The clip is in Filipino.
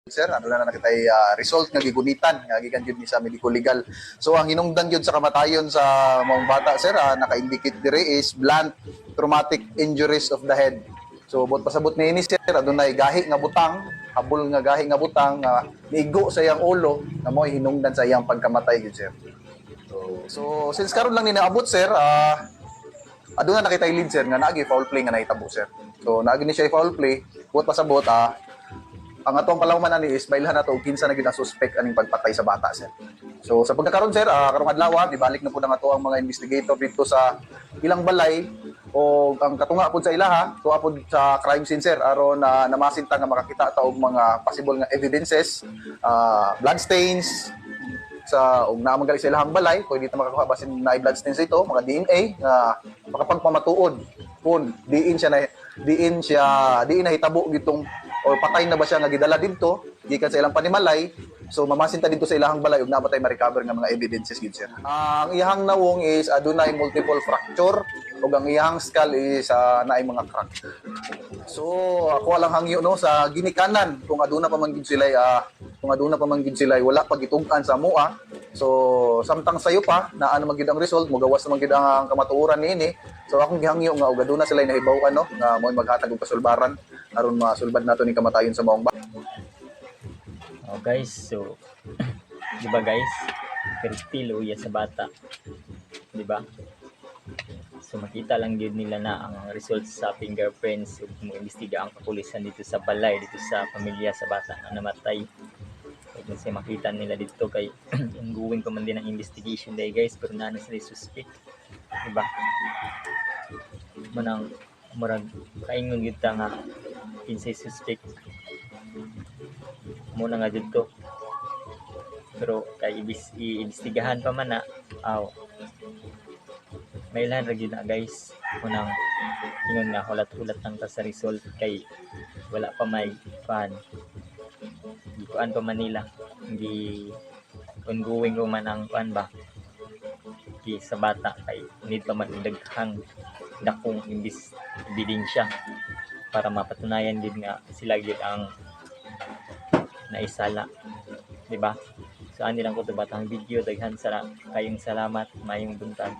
sir, ano na nakita result nga gigunitan nga gikan gyud ni sa medico legal. So ang hinungdan gyud sa kamatayon sa maong bata sir, naka-indicate dire is blunt traumatic injuries of the head. So bot pasabot ni ini sir, adunay gahi nga butang, habol nga gahi nga butang nga niigo sa iyang ulo nga mao hinungdan sa iyang pagkamatay gyud sir. So since karon lang ni naabot sir, aduna nakita lead sir nga naagi foul play nga nahitabo sir. So naagi ni siya foul play, bot pasabot ang atong kalawman ani is bailhan nato og kinsa na gyud ang suspect aning pagpatay sa bata sir. So sa pagkakaroon sir, karong adlaw ibalik na pud ang ato ang mga investigator dito sa ilang balay o ang katunga pud sa ilaha tuwa pud sa crime scene sir aron na namasinta nga makakita ta og mga possible nga evidences, blood stains sa og naa magali sa ilahang balay kung dito makakuha basin na blood stains ito, mga DNA nga makapagpamatuod kung diin nahitabo gitong o patay na ba siya nga gidala dito gikan sa ilang panimalay. So mamasinta dito sa ilahang balay ug naa ba tay ma-recover nga mga evidences gid sir. Ang iyang nawong is adunay multiple fracture ug ang iyang skull is naay mga crack. So ako lang hangyo no sa ginikanan kung aduna pa man gid sila wala pa gitug-an sa mua. So samtang sayo pa naa na magid ang result mogawas na magid ang kamatuoran niini. So akong gihangyo nga og aduna sila nahibaw no nga mo'y maghatag og kasulbaran aron masulbad nato ni kamatayon sa maong bata. Oh guys, so di ba guys, pertilo ya sa bata, di ba? So makita lang din nila na ang results sa fingerprints ug mo-imbestiga ang kapulisan dito sa balay dito sa pamilya sa bata na namatay. Kasi makita nila dito kay ongoing pa man din ang investigation day guys, pero na sila suspect, di ba? Manang murag kaingon gyud ta nga kinsay suspect muna nga dito, pero kay iimbestigahan pa man na may ilan ra gyud na guys. Munang ingon nga hulat-hulat lang ta sa result kay wala pa may gikuan pa man nila, hindi ongoing man ang ba sa bata kay need pa man daghang dakong ebidensya para mapatunayan din nga sila gyud ang naisala, di ba? So ani lang ko to batang video, daghan sa kayong salamat, mayong buntag.